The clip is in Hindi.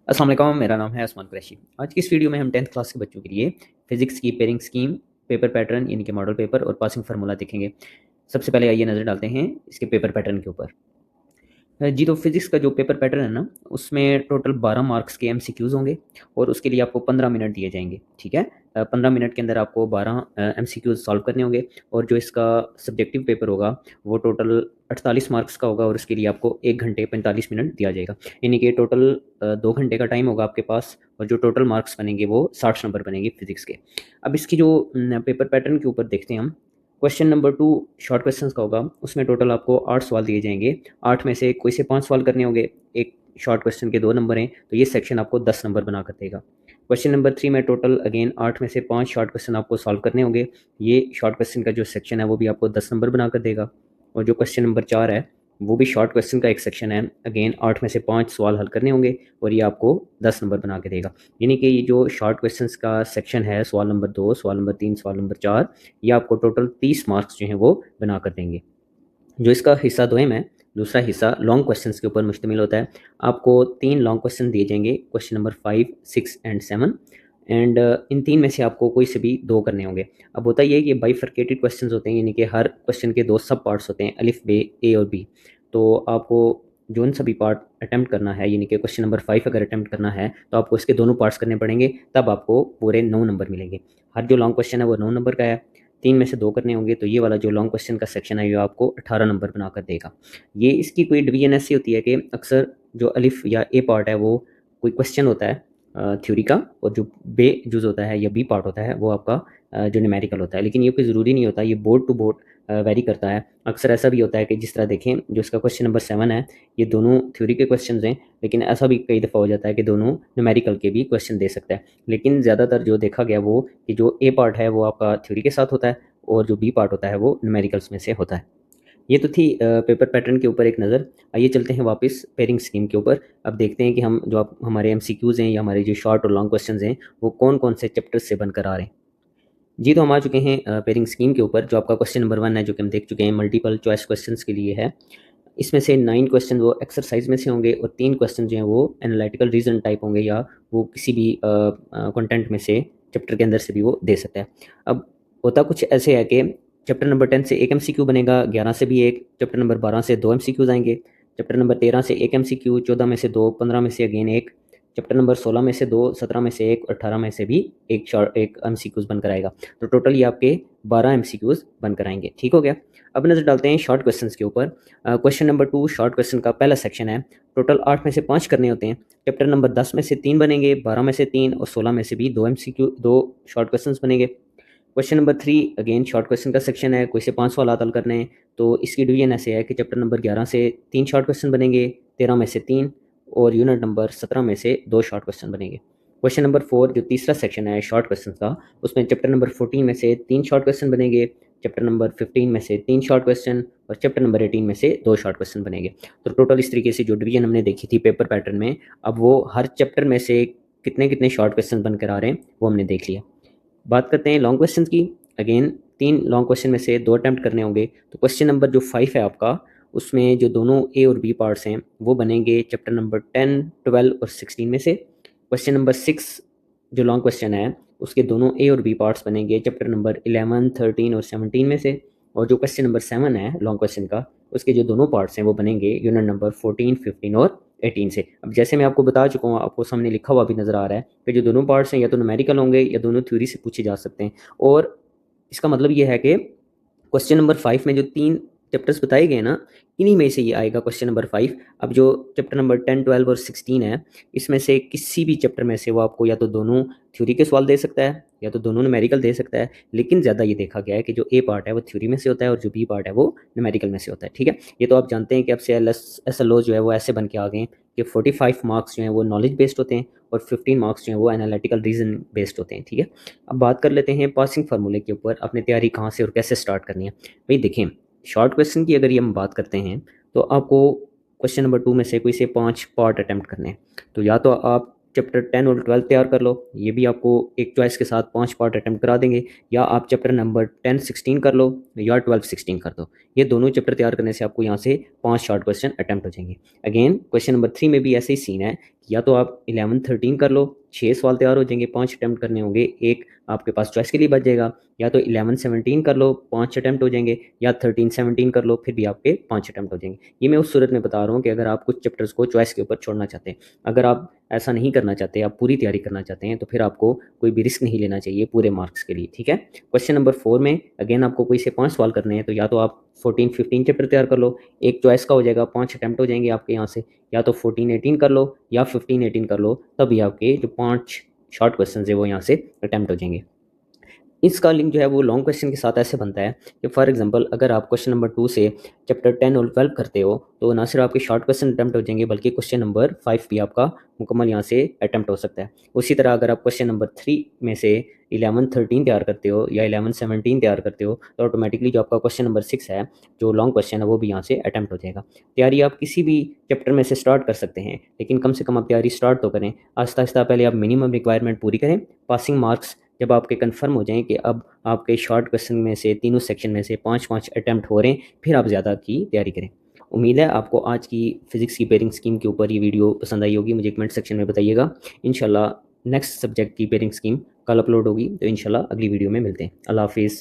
अस्सलाम वालेकुम, मेरा नाम है उस्मान कुरैशी। आज की इस वीडियो में हम 10th क्लास के बच्चों के लिए फिजिक्स की पेयरिंग स्कीम, पेपर पैटर्न यानी कि मॉडल पेपर और पासिंग फार्मूला देखेंगे। सबसे पहले आइए नज़र डालते हैं इसके पेपर पैटर्न के ऊपर। जी, तो फिज़िक्स का जो पेपर पैटर्न है ना, उसमें टोटल 12 मार्क्स के एमसीक्यूज़ होंगे और उसके लिए आपको 15 मिनट दिए जाएंगे। ठीक है, 15 मिनट के अंदर आपको 12 एमसीक्यूज़ सॉल्व करने होंगे। और जो इसका सब्जेक्टिव पेपर होगा वो टोटल 48 मार्क्स का होगा और उसके लिए आपको 1 घंटे 45 मिनट दिया जाएगा। यानी कि टोटल 2 घंटे का टाइम होगा आपके पास और जो टोटल मार्क्स बनेंगे वो 60 नंबर बनेंगे फिज़िक्स के। अब इसकी जो पेपर पैटर्न के ऊपर देखते हैं हम। क्वेश्चन नंबर 2 शॉर्ट क्वेश्चंस का होगा, उसमें टोटल आपको 8 सवाल दिए जाएंगे। 8 में से कोई से 5 सवाल करने होंगे। एक शॉर्ट क्वेश्चन के 2 नंबर हैं, तो ये सेक्शन आपको 10 नंबर बना कर देगा। क्वेश्चन नंबर 3 में टोटल अगेन 8 में से 5 शॉर्ट क्वेश्चन आपको सॉल्व करने होंगे। ये शॉर्ट क्वेश्चन का जो सेक्शन है वो भी आपको 10 नंबर बना कर देगा। और जो क्वेश्चन नंबर 4 है वो भी शॉर्ट क्वेश्चन का एक सेक्शन है। अगेन 8 में से 5 सवाल हल करने होंगे और ये आपको 10 नंबर बना के देगा। यानी कि ये जो शॉर्ट क्वेश्चंस का सेक्शन है, सवाल नंबर 2, सवाल नंबर 3, सवाल नंबर 4, ये आपको टोटल 30 मार्क्स जो हैं वो बना कर देंगे। जो इसका हिस्सा दोयम है, दूसरा हिस्सा लॉन्ग क्वेश्चंस के ऊपर मुश्तमिल होता है। आपको 3 लॉन्ग क्वेश्चन दिए जाएंगे, question number 5, 6 and 7। And in 3 में से आपको कोई से भी 2 करने होंगे। अब होता ये है कि बाइफरकेटेड क्वेश्चंस होते हैं, यानी कि हर क्वेश्चन के 2 सब पार्ट्स होते हैं, अलिफ बे, ए और बी। तो आपको जो इन सभी पार्ट अटेम्प्ट करना है, यानी कि क्वेश्चन नंबर 5 अगर अटेम्प्ट करना है तो आपको इसके दोनों पार्ट्स करने पड़ेंगे, तब आपको पूरे 9 नंबर मिलेंगे। हर जो लॉन्ग क्वेश्चन है वो 9 नंबर का है। 3 में से 2 करने होंगे, तो ये वाला जो लॉन्ग क्वेश्चन का सेक्शन है ये आपको 18 नंबर बना कर देगा। ये इसकी कोई डिवीजन ऐसी होती है कि अक्सर जो अलिफ या ए पार्ट है वो कोई क्वेश्चन होता है थ्योरी का, और जो बे जुज़ होता है या बी पार्ट होता है वो आपका जो न्यूमेरिकल होता है। लेकिन ये कोई ज़रूरी नहीं होता, ये बोर्ड टू बोर्ड वेरी करता है। अक्सर ऐसा भी होता है कि जिस तरह देखें, जो इसका क्वेश्चन नंबर 7 है, ये दोनों थ्योरी के क्वेश्चन हैं, लेकिन ऐसा भी कई दफ़ा हो जाता है कि दोनों न्यूमेरिकल के भी क्वेश्चन दे सकता है। लेकिन ज़्यादातर जो देखा गया वो कि जो ए पार्ट है वो आपका थ्योरी के साथ होता है और जो बी पार्ट होता है वो न्यूमेरिकल्स में से होता है। ये तो थी पेपर पैटर्न के ऊपर एक नज़र। आइए चलते हैं वापस पेयरिंग स्कीम के ऊपर। अब देखते हैं कि हम जो आप हमारे एमसीक्यूज़ हैं या हमारे जो शॉर्ट और लॉन्ग क्वेश्चंस हैं वो कौन कौन से चैप्टर्स से बनकर आ रहे हैं। जी, तो हम आ चुके हैं पेयरिंग स्कीम के ऊपर। जो आपका क्वेश्चन नंबर 1 है, जो कि हम देख चुके हैं, मल्टीपल चॉइस क्वेश्चंस के लिए है। इसमें से 9 क्वेश्चन वो एक्सरसाइज में से होंगे और 3 क्वेश्चन जो हैं वो एनालिटिकल रीजन टाइप होंगे, या वो किसी भी कंटेंट में से चैप्टर के अंदर से भी वो दे सकता है। अब होता कुछ ऐसे है कि चैप्टर नंबर 10 से एक एमसीक्यू बनेगा, 11 से भी एक, चैप्टर नंबर 12 से 2 एमसीक्यूज आएंगे, चैप्टर नंबर 13 से एक एमसीक्यू, 14 में से 2, 15 में से अगेन एक, चैप्टर नंबर 16 में से 2, 17 में से एक और 18 में से भी एक एमसीक्यूज बनकर आएगा। तो टोटल ये आपके 12 एमसीक्यूज बनकर आएंगे। ठीक हो गया। अब नजर डालते हैं शॉर्ट क्वेश्चन के ऊपर। क्वेश्चन नंबर 2 शॉर्ट क्वेश्चन का पहला सेक्शन है। टोटल 8 में से 5 करने होते हैं। चैप्टर नंबर 10 में से 3 बनेंगे, 12 में से 3 और 16 में से भी 2 एमसीक्यू, 2 शॉर्ट क्वेश्चंस बनेंगे। Question number 3 again short question का सेक्शन है, कोई से 5 सवाल हल करने हैं। तो इसकी डिवीजन ऐसे है कि चैप्टर नंबर 11 से 3 शॉर्ट क्वेश्चन बनेंगे, 13 में से 3 और यूनिट नंबर 17 में से 2 शॉर्ट क्वेश्चन बनेंगे। क्वेश्चन नंबर 4 जो तीसरा सेक्शन है शॉर्ट क्वेश्चन का, उसमें चैप्टर नंबर 14 में से 3 शॉर्ट क्वेश्चन बनेंगे, चैप्टर नंबर 15 में से 3 शॉर्ट क्वेश्चन और चैप्टर नंबर 18 में से 2 शॉर्ट क्वेश्चन बनेंगे। तो टोटल इस तरीके से जो डिवीजन हमने देखी थी पेपर पैटर्न में, अब वो हर चैप्टर में से कितने कितने शॉर्ट क्वेश्चन बनकर आ रहे हैं वो हमने देख लिया। बात करते हैं लॉन्ग क्वेश्चन की। अगेन 3 लॉन्ग क्वेश्चन में से 2 अटैम्प्ट करने होंगे। तो क्वेश्चन नंबर जो 5 है आपका, उसमें जो दोनों ए और बी पार्ट्स हैं वो बनेंगे चैप्टर नंबर 10, 12 और 16 में से। क्वेश्चन नंबर 6 जो लॉन्ग क्वेश्चन है उसके दोनों ए और बी पार्ट्स बनेंगे चैप्टर नंबर 11, 13 और 17 में से। और जो क्वेश्चन नंबर 7 है लॉन्ग क्वेश्चन का, उसके जो दोनों पार्ट्स हैं वो बनेंगे यूनिट नंबर 14, 15 और 18 से। अब जैसे मैं आपको बता चुका हूँ, आपको सामने लिखा हुआ भी नज़र आ रहा है कि जो दोनों पार्ट्स हैं या तो न्यूमेरिकल होंगे या दोनों थ्योरी से पूछे जा सकते हैं। और इसका मतलब ये है कि क्वेश्चन नंबर 5 में जो 3 चैप्टर्स बताए गए ना, इन्हीं में से ये आएगा क्वेश्चन नंबर 5। अब जो चैप्टर नंबर 10, 12 और 16 है, इसमें से किसी भी चैप्टर में से वो आपको या तो दोनों थ्योरी के सवाल दे सकता है या तो दोनों न्यूमेरिकल दे सकता है। लेकिन ज़्यादा ये देखा गया है कि जो ए पार्ट है वो थ्योरी में से होता है और जो बी पार्ट है वो न्यूमेरिकल में से होता है। ठीक है, ये तो आप जानते हैं कि अब से एस एल ओ जो है वो ऐसे बन के आ गए हैं कि 45 मार्क्स जो हैं वो नॉलेज बेस्ड होते हैं और 15 मार्क्स जो हैं वो एनालिटिकल रीजन बेस्ड होते हैं। ठीक है, अब बात कर लेते हैं पासिंग फार्मूले के ऊपर। अपनी तैयारी कहाँ से और कैसे स्टार्ट करनी है। भाई देखें, शॉर्ट क्वेश्चन की अगर ये हम बात करते हैं तो आपको क्वेश्चन नंबर 2 में से कोई से 5 पार्ट अटैम्प्ट करने हैं। तो या तो आप चैप्टर 10 और 12 तैयार कर लो, ये भी आपको एक चॉइस के साथ 5 पार्ट अटैम्प्ट करा देंगे, या आप चैप्टर नंबर 10 16 कर लो या 12 16 कर दो। ये दोनों चैप्टर तैयार करने से आपको यहाँ से 5 शॉर्ट क्वेश्चन अटैम्प्ट हो जाएंगे। अगेन क्वेश्चन नंबर 3 में भी ऐसे ही सीन है, या तो आप 11 13 कर लो, 6 सवाल तैयार हो जाएंगे, 5 अटैम्प्ट करने होंगे, एक आपके पास चॉइस के लिए बच जाएगा, या तो 11 17 कर लो, 5 अटैम्प्ट हो जाएंगे, या 13 17 कर लो, फिर भी आपके 5 अटैम्प्ट हो जाएंगे। ये मैं उस सूरत में बता रहा हूँ कि अगर आप कुछ चैप्टर्स को चॉइस के ऊपर छोड़ना चाहते हैं। अगर आप ऐसा नहीं करना चाहते, आप पूरी तैयारी करना चाहते हैं, तो फिर आपको कोई भी रिस्क नहीं लेना चाहिए पूरे मार्क्स के लिए, ठीक है। क्वेश्चन नंबर 4 में अगेन आपको कोई से 5 सवाल करने हैं, तो या तो आप 14 15 चैप्टर तैयार कर लो, एक चॉइस का हो जाएगा, 5 अटैम्प्ट हो जाएंगे आपके यहाँ से, या तो 14 18 कर लो या 15 18 कर लो, तभी आपके जो 5 शॉर्ट क्वेश्चन है वो यहाँ से अटैम्प्ट हो जाएंगे। इसका लिंक जो है वो लॉन्ग क्वेश्चन के साथ ऐसे बनता है कि फॉर एग्जांपल अगर आप क्वेश्चन नंबर 2 से चैप्टर 10 और 12 करते हो, तो ना सिर्फ आपके शॉर्ट क्वेश्चन अटैम्प्ट हो जाएंगे, बल्कि क्वेश्चन नंबर 5 भी आपका मुकम्मल यहाँ से अटैम्प्ट हो सकता है। उसी तरह अगर आप क्वेश्चन नंबर 3 में से 11 13 तैयार करते हो या 11 17 तैयार करते हो, तो ऑटोमेटिकली जो आपका क्वेश्चन नंबर 6 है, जो लॉन्ग क्वेश्चन है, वो भी यहाँ से अटैम्प्ट हो जाएगा। तैयारी आप किसी भी चैप्टर में से स्टार्ट कर सकते हैं, लेकिन कम से कम आप तैयारी स्टार्ट तो करें। आहिस्ता आहिस्ता पहले आप मिनिमम रिक्वायरमेंट पूरी करें। पासिंग मार्क्स जब आपके कंफर्म हो जाएं कि अब आपके शॉर्ट क्वेश्चन में से तीनों सेक्शन में से 5 5 अटैम्प्ट हो रहे हैं, फिर आप ज़्यादा की तैयारी करें। उम्मीद है आपको आज की फिजिक्स की पेयरिंग स्कीम के ऊपर ये वीडियो पसंद आई होगी, मुझे कमेंट सेक्शन में बताइएगा। इंशाल्लाह नेक्स्ट सब्जेक्ट की पेयरिंग स्कीम कल अपलोड होगी, तो इंशाल्लाह अगली वीडियो में मिलते हैं। अल्लाह हाफिज़।